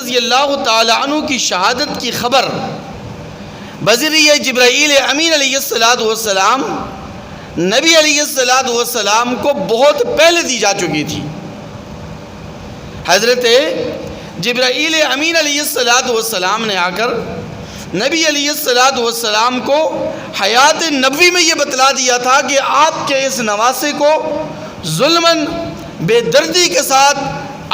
رضی اللہ تعالی عنہ کی شہادت کی خبر بذریعہ جبرائیل امین علیہ السلام نبی علیہ السلام کو بہت پہلے دی جا چکی تھی۔ حضرت جبرائیل امین علیہ السلام نے آ کر نبی علیہ السلام کو حیات نبوی میں یہ بتلا دیا تھا کہ آپ کے اس نواسے کو ظلماً بے دردی کے ساتھ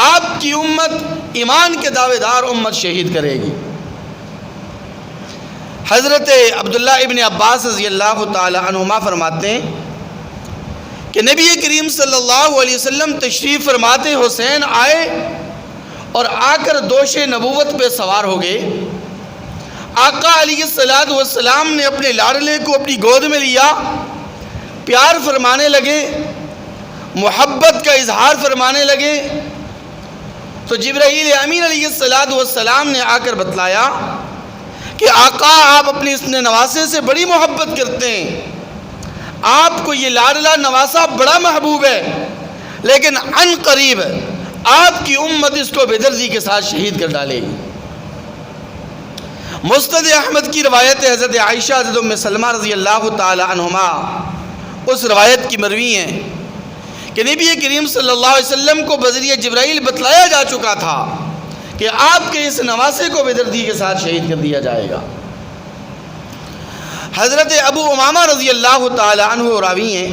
آپ کی امت ایمان کے دعوے دار امت شہید کرے گی۔ حضرت عبداللہ ابن عباس رضی اللہ تعالی عنہما فرماتے ہیں کہ نبی کریم صلی اللہ علیہ وسلم تشریف فرماتے حسین آئے اور آ کر دوش نبوت پہ سوار ہو گئے۔ آقا علیہ السلام نے اپنے لاڈلے کو اپنی گود میں لیا، پیار فرمانے لگے، محبت کا اظہار فرمانے لگے تو جبرائیل امین علیہ السلام نے آ کر بتلایا کہ آقا آپ اپنے اس نواسے سے بڑی محبت کرتے ہیں، آپ کو یہ لاڈلا نواسا بڑا محبوب ہے، لیکن عن قریب آپ کی امت اس کو بے دردی کے ساتھ شہید کر ڈالے گی۔ مسند احمد کی روایت حضرت عائشہ حضرت ام سلمہ رضی اللہ تعالی عنہما اس روایت کی مروی ہیں کہ نبی کریم صلی اللہ علیہ وسلم کو بذریعہ جبرائیل بتلایا جا چکا تھا کہ آپ کے اس نواسے کو بے دردی کے ساتھ شہید کر دیا جائے گا۔ حضرت ابو امامہ رضی اللہ تعالی عنہ راوی ہیں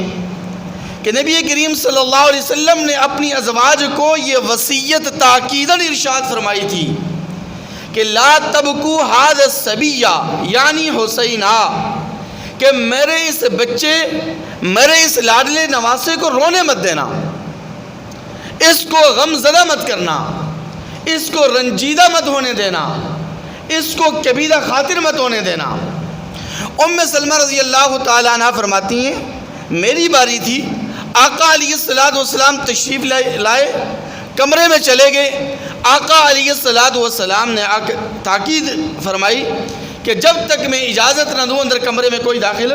کہ نبی کریم صلی اللہ علیہ وسلم نے اپنی ازواج کو یہ وصیت تاکیداً ارشاد فرمائی تھی کہ لا تبکو ھذا الصبیہ یعنی حسینہ، کہ میرے اس بچے، میرے اس لاڈلے نواسے کو رونے مت دینا، اس کو غم زدہ مت کرنا، اس کو رنجیدہ مت ہونے دینا، اس کو کبیدہ خاطر مت ہونے دینا۔ ام سلمہ رضی اللہ تعالیٰ عنہ فرماتی ہیں میری باری تھی، آقا علیہ السلام تشریف لائے، کمرے میں چلے گئے، آقا علیہ السلام نے تاکید فرمائی کہ جب تک میں اجازت نہ دوں اندر کمرے میں کوئی داخل،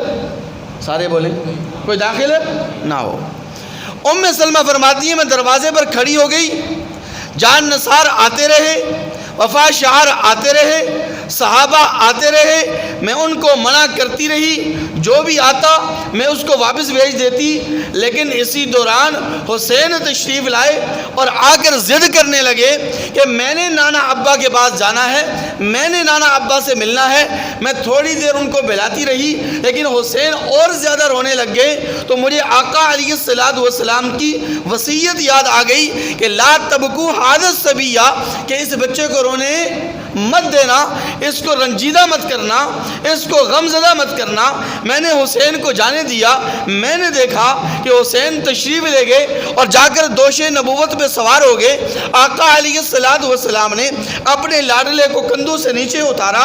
سارے بولیں، کوئی داخل نہ ہو۔ ام سلمہ فرماتی ہیں میں دروازے پر کھڑی ہو گئی، جان نثار آتے رہے، وفا شعر آتے رہے، صحابہ آتے رہے، میں ان کو منع کرتی رہی، جو بھی آتا میں اس کو واپس بھیج دیتی، لیکن اسی دوران حسین تشریف لائے اور آ کر ضد کرنے لگے کہ میں نے نانا ابا کے پاس جانا ہے، میں نے نانا ابا سے ملنا ہے۔ میں تھوڑی دیر ان کو بلاتی رہی، لیکن حسین اور زیادہ رونے لگ گئے تو مجھے آقا علیہ السلام کی وصیت یاد آ گئی کہ لا تبکو ھذا الصبیہ، کہ اس بچے کو رونے مت دینا، اس کو رنجیدہ مت کرنا، اس کو غمزدہ مت کرنا۔ میں نے حسین کو جانے دیا، میں نے دیکھا کہ حسین تشریف لے گئے اور جا کر دوش نبوت پہ سوار ہو گئے۔ آقا علیہ السلام نے اپنے لاڈلے کو کندھوں سے نیچے اتارا،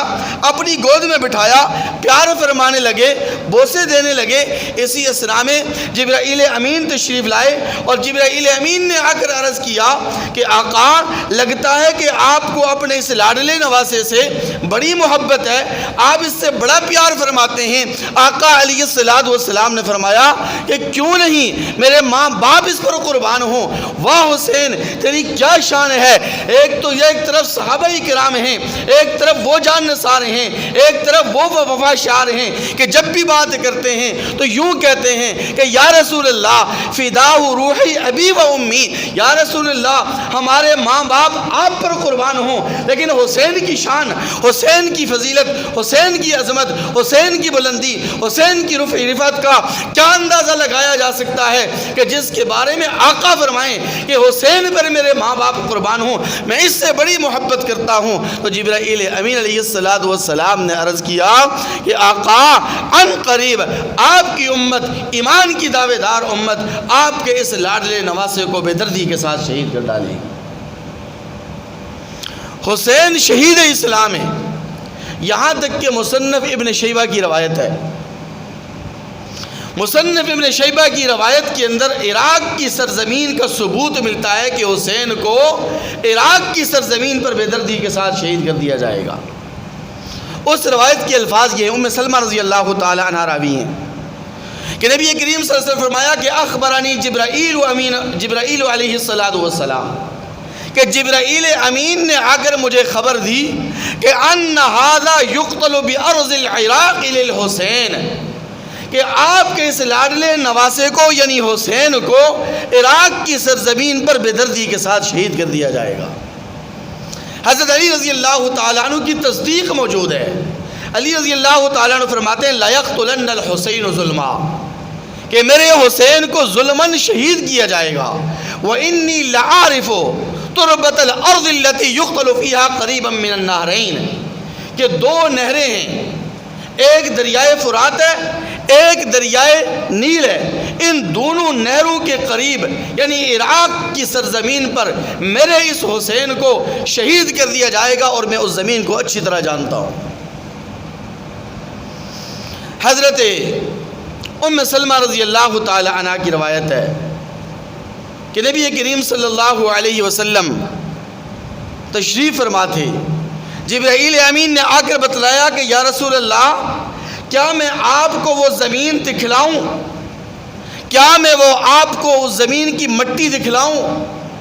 اپنی گود میں بٹھایا، پیار فرمانے لگے، بوسے دینے لگے۔ اسی اسنا میں جبرائیل امین تشریف لائے اور جبرائیل امین نے آ کر عرض کیا کہ آقا لگتا ہے کہ آپ کو اپنے اس لاڈلے نواسے سے بڑی محبت ہے، آپ اس سے بڑا پیار فرماتے ہیں۔ آقا علیہ السلام نے فرمایا کہ کیوں نہیں، میرے ماں باپ اس پر قربان ہوں۔ واہ حسین تیری کیا شان ہے، ایک تو ایک طرف صحابہ کرام ہیں، ایک طرف وہ جان نثار ہیں، ایک طرف وہ وفا شعر ہیں کہ جب بھی بات کرتے ہیں تو یوں کہتے ہیں کہ یا رسول اللہ فداہ روحی ابی و امی، یا رسول اللہ ہمارے ماں باپ آپ پر قربان ہوں۔ لیکن حسین کی شان، حسین کی فضیلت، حسین کی عظمت، حسین کی بلندی، حسین کی رفعت کا کیا اندازہ لگایا جا سکتا ہے کہ جس کے بارے میں آقا فرمائیں کہ حسین پر میرے ماں باپ قربان ہوں، میں اس سے بڑی محبت کرتا ہوں۔ تو جبرائیل امین علیہ السلام نے عرض کیا کہ آقا عن قریب آپ کی امت، ایمان کی دعوے دار امت، آپ کے اس لاڈلے نواسے کو بے دردی کے ساتھ شہید کر ڈالے گی۔ حسین شہید اسلام ہے، یہاں تک کہ مصنف ابن شیبہ کی روایت ہے، مصنف ابن شیبہ کی روایت کے اندر عراق کی سرزمین کا ثبوت ملتا ہے کہ حسین کو عراق کی سرزمین پر بے دردی کے ساتھ شہید کر دیا جائے گا۔ اس روایت کے الفاظ یہ ہیں، ام سلمہ رضی اللہ تعالی عنہ راوی ہیں کہ نبی کریم صلی اللہ علیہ وسلم فرمایا کہ اخبرانی جبرائیل علیہ السلام کہ جبرائیل امین نے آ کر مجھے خبر دی کہ ان ھذا یقتل بارض العراق للحسین، کہ آپ کے اس لاڈلے نواسے کو یعنی حسین کو عراق کی سرزمین پر بے دردی کے ساتھ شہید کر دیا جائے گا۔ حضرت علی رضی اللہ تعالیٰ عنہ کی تصدیق موجود ہے۔ علی رضی اللہ تعالیٰ عنہ فرماتے ہیں لَيَقْتُلَنَّ الْحُسَيْنُ ظُلْمًا، کہ میرے حسین کو ظلماً شہید کیا جائے گا۔ وَإِنِّي لَعَارِفُ تُرْبَةَ الْأَرْضِ الَّتِي يُقْتَلُ فِيهَا قَرِيبًا مِّنَ النَّهْرَيْنِ، کہ دو نہریں ہیں، ایک دریائے فرات ہے، ایک دریائے نیل ہے، ان دونوں نہروں کے قریب یعنی عراق کی سرزمین پر میرے اس حسین کو شہید کر دیا جائے گا، اور میں اس زمین کو اچھی طرح جانتا ہوں۔ حضرت ام سلمہ رضی اللہ تعالی عنہ کی روایت ہے کہ نبی کریم صلی اللہ علیہ وسلم تشریف فرما تھے، جبرائیل امین نے آ کر بتلایا کہ یا رسول اللہ، کیا میں آپ کو وہ زمین دکھلاؤں؟ کیا میں وہ آپ کو اس زمین کی مٹی دکھلاؤں